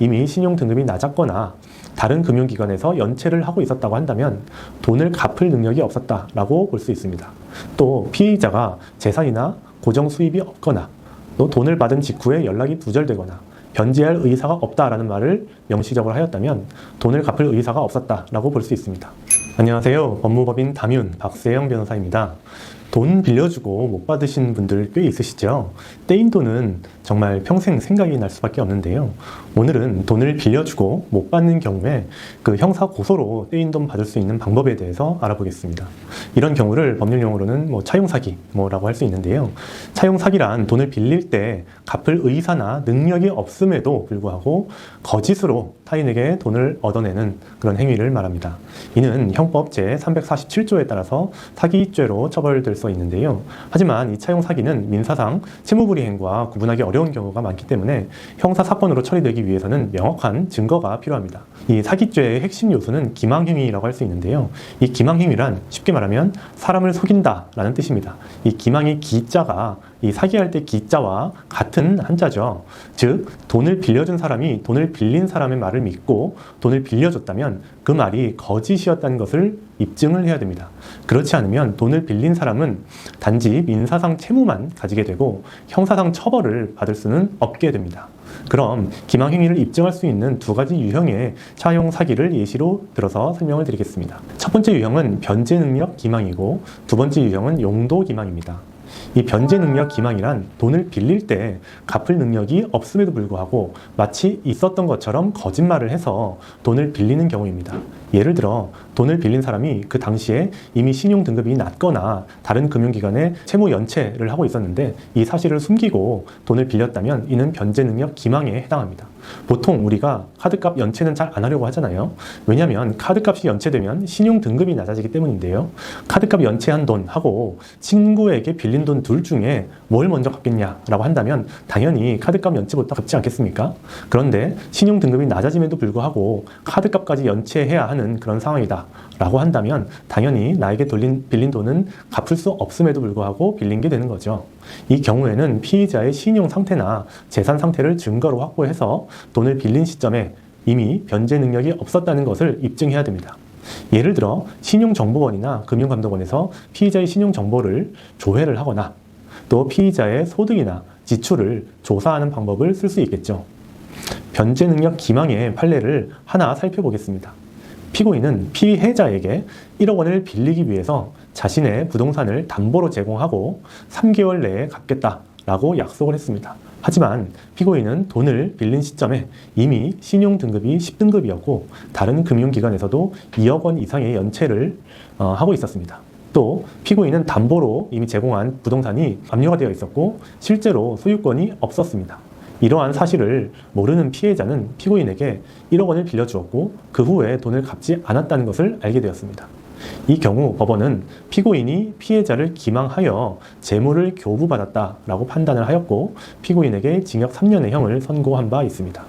이미 신용등급이 낮았거나 다른 금융기관에서 연체를 하고 있었다고 한다면 돈을 갚을 능력이 없었다라고 볼 수 있습니다. 또 피해자가 재산이나 고정 수입이 없거나 또 돈을 받은 직후에 연락이 두절되거나 변제할 의사가 없다라는 말을 명시적으로 하였다면 돈을 갚을 의사가 없었다라고 볼 수 있습니다. 안녕하세요. 법무법인 담윤 박세영 변호사입니다. 돈 빌려주고 못 받으신 분들 꽤 있으시죠? 떼인 돈은 정말 평생 생각이 날 수밖에 없는데요. 오늘은 돈을 빌려주고 못 받는 경우에 그 형사 고소로 떼인 돈 받을 수 있는 방법에 대해서 알아보겠습니다. 이런 경우를 법률용어로는 차용사기라고 할 수 있는데요. 차용사기란 돈을 빌릴 때 갚을 의사나 능력이 없음에도 불구하고 거짓으로 타인에게 돈을 얻어내는 그런 행위를 말합니다. 이는 형법 제347조에 따라서 사기죄로 처벌될 수 있는데요. 하지만 이 차용사기는 민사상 채무불이행과 구분하기 어려운 경우가 많기 때문에 형사사건으로 처리되기 위해서는 명확한 증거가 필요합니다. 이 사기죄의 핵심 요소는 기망행위라고 할 수 있는데요. 이 기망행위란 쉽게 말하면 사람을 속인다 라는 뜻입니다. 이 기망의 기자가 이 사기할 때 기자와 같은 한자죠. 즉 돈을 빌려준 사람이 돈을 빌린 사람의 말을 믿고 돈을 빌려줬다면 그 말이 거짓이었다는 것을 입증을 해야 됩니다. 그렇지 않으면 돈을 빌린 사람은 단지 민사상 채무만 가지게 되고 형사상 처벌을 받을 수는 없게 됩니다. 그럼 기망행위를 입증할 수 있는 두 가지 유형의 차용 사기를 예시로 들어서 설명을 드리겠습니다. 첫 번째 유형은 변제 능력 기망이고 두 번째 유형은 용도 기망입니다. 이 변제 능력 기망이란 돈을 빌릴 때 갚을 능력이 없음에도 불구하고 마치 있었던 것처럼 거짓말을 해서 돈을 빌리는 경우입니다. 예를 들어 돈을 빌린 사람이 그 당시에 이미 신용 등급이 낮거나 다른 금융기관에 채무 연체를 하고 있었는데 이 사실을 숨기고 돈을 빌렸다면 이는 변제 능력 기망에 해당합니다. 보통 우리가 카드값 연체는 잘 안 하려고 하잖아요. 왜냐하면 카드값이 연체되면 신용 등급이 낮아지기 때문인데요. 카드값 연체한 돈하고 친구에게 빌린 돈 둘 중에 뭘 먼저 갚겠냐라고 한다면 당연히 카드값 연체보다 갚지 않겠습니까? 그런데 신용 등급이 낮아짐에도 불구하고 카드값까지 연체해야 하는 그런 상황이다 라고 한다면 당연히 나에게 빌린 돈은 갚을 수 없음에도 불구하고 빌린 게 되는 거죠. 이 경우에는 피의자의 신용 상태나 재산 상태를 증거로 확보해서 돈을 빌린 시점에 이미 변제 능력이 없었다는 것을 입증해야 됩니다. 예를 들어 신용정보원이나 금융감독원에서 피의자의 신용정보를 조회를 하거나 또 피의자의 소득이나 지출을 조사하는 방법을 쓸 수 있겠죠. 변제 능력 기망의 판례를 하나 살펴보겠습니다. 피고인은 피해자에게 1억 원을 빌리기 위해서 자신의 부동산을 담보로 제공하고 3개월 내에 갚겠다라고 약속을 했습니다. 하지만 피고인은 돈을 빌린 시점에 이미 신용 등급이 10등급이었고 다른 금융기관에서도 2억 원 이상의 연체를 하고 있었습니다. 또 피고인은 담보로 이미 제공한 부동산이 압류가 되어 있었고 실제로 소유권이 없었습니다. 이러한 사실을 모르는 피해자는 피고인에게 1억 원을 빌려주었고 그 후에 돈을 갚지 않았다는 것을 알게 되었습니다. 이 경우 법원은 피고인이 피해자를 기망하여 재물을 교부받았다라고 판단을 하였고 피고인에게 징역 3년의 형을 선고한 바 있습니다.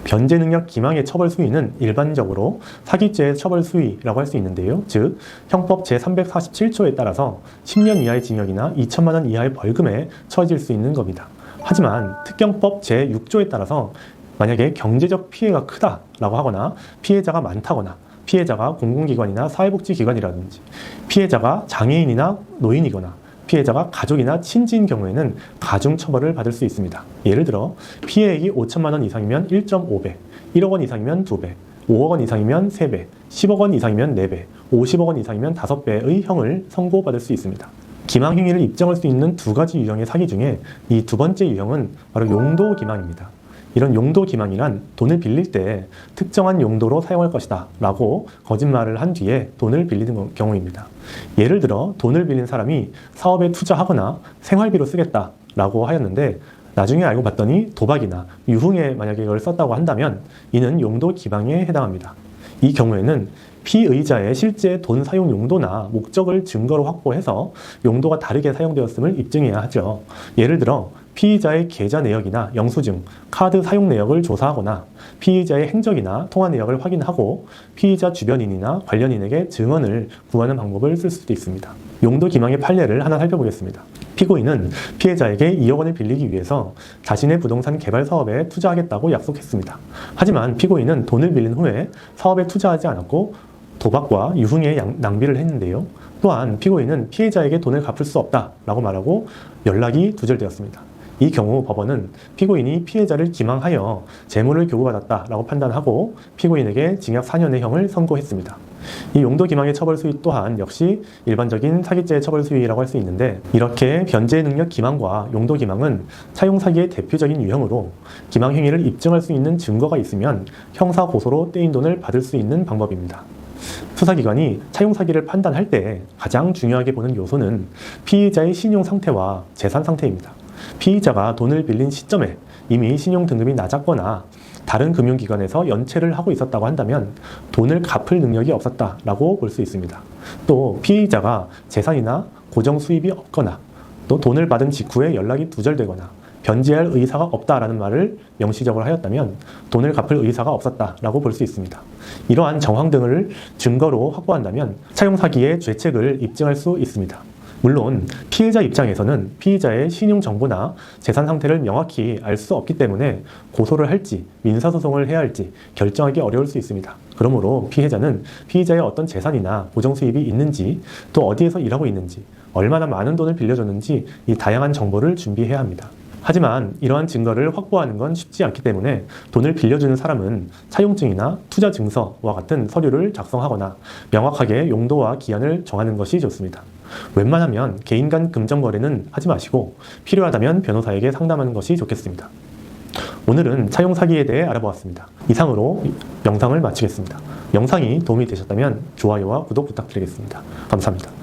변제 능력 기망의 처벌 수위는 일반적으로 사기죄의 처벌 수위라고 할 수 있는데요. 즉 형법 제347조에 따라서 10년 이하의 징역이나 2천만 원 이하의 벌금에 처해질 수 있는 겁니다. 하지만 특경법 제6조에 따라서 만약에 경제적 피해가 크다라고 하거나 피해자가 많다거나 피해자가 공공기관이나 사회복지기관이라든지 피해자가 장애인이나 노인이거나 피해자가 가족이나 친지인 경우에는 가중처벌을 받을 수 있습니다. 예를 들어 피해액이 5천만 원 이상이면 1.5배, 1억 원 이상이면 2배, 5억 원 이상이면 3배, 10억 원 이상이면 4배, 50억 원 이상이면 5배의 형을 선고받을 수 있습니다. 기망행위를 입증할 수 있는 두 가지 유형의 사기 중에 이 두 번째 유형은 바로 용도 기망입니다. 이런 용도 기망이란 돈을 빌릴 때 특정한 용도로 사용할 것이다 라고 거짓말을 한 뒤에 돈을 빌리는 경우입니다. 예를 들어 돈을 빌린 사람이 사업에 투자하거나 생활비로 쓰겠다 라고 하였는데 나중에 알고 봤더니 도박이나 유흥에 만약에 이걸 썼다고 한다면 이는 용도 기망에 해당합니다. 이 경우에는 피의자의 실제 돈 사용 용도나 목적을 증거로 확보해서 용도가 다르게 사용되었음을 입증해야 하죠. 예를 들어 피의자의 계좌 내역이나 영수증, 카드 사용 내역을 조사하거나 피의자의 행적이나 통화 내역을 확인하고 피의자 주변인이나 관련인에게 증언을 구하는 방법을 쓸 수도 있습니다. 용도 기망의 판례를 하나 살펴보겠습니다. 피고인은 피해자에게 2억 원을 빌리기 위해서 자신의 부동산 개발 사업에 투자하겠다고 약속했습니다. 하지만 피고인은 돈을 빌린 후에 사업에 투자하지 않았고 도박과 유흥에 낭비를 했는데요. 또한 피고인은 피해자에게 돈을 갚을 수 없다라고 말하고 연락이 두절되었습니다. 이 경우 법원은 피고인이 피해자를 기망하여 재물을 교부받았다라고 판단하고 피고인에게 징역 4년의 형을 선고했습니다. 이 용도 기망의 처벌 수위 또한 역시 일반적인 사기죄의 처벌 수위라고 할 수 있는데, 이렇게 변제 능력 기망과 용도 기망은 차용 사기의 대표적인 유형으로 기망 행위를 입증할 수 있는 증거가 있으면 형사 고소로 떼인 돈을 받을 수 있는 방법입니다. 수사기관이 차용 사기를 판단할 때 가장 중요하게 보는 요소는 피의자의 신용 상태와 재산 상태입니다. 피의자가 돈을 빌린 시점에 이미 신용 등급이 낮았거나 다른 금융기관에서 연체를 하고 있었다고 한다면 돈을 갚을 능력이 없었다라고 볼 수 있습니다. 또 피의자가 재산이나 고정 수입이 없거나 또 돈을 받은 직후에 연락이 두절되거나 변제할 의사가 없다라는 말을 명시적으로 하였다면 돈을 갚을 의사가 없었다라고 볼 수 있습니다. 이러한 정황 등을 증거로 확보한다면 차용 사기의 죄책을 입증할 수 있습니다. 물론 피해자 입장에서는 피의자의 신용 정보나 재산 상태를 명확히 알 수 없기 때문에 고소를 할지 민사소송을 해야 할지 결정하기 어려울 수 있습니다. 그러므로 피해자는 피의자의 어떤 재산이나 고정 수입이 있는지, 또 어디에서 일하고 있는지, 얼마나 많은 돈을 빌려줬는지 이 다양한 정보를 준비해야 합니다. 하지만 이러한 증거를 확보하는 건 쉽지 않기 때문에 돈을 빌려주는 사람은 차용증이나 투자증서와 같은 서류를 작성하거나 명확하게 용도와 기한을 정하는 것이 좋습니다. 웬만하면 개인 간 금전 거래는 하지 마시고 필요하다면 변호사에게 상담하는 것이 좋겠습니다. 오늘은 차용 사기에 대해 알아보았습니다. 이상으로 영상을 마치겠습니다. 영상이 도움이 되셨다면 좋아요와 구독 부탁드리겠습니다. 감사합니다.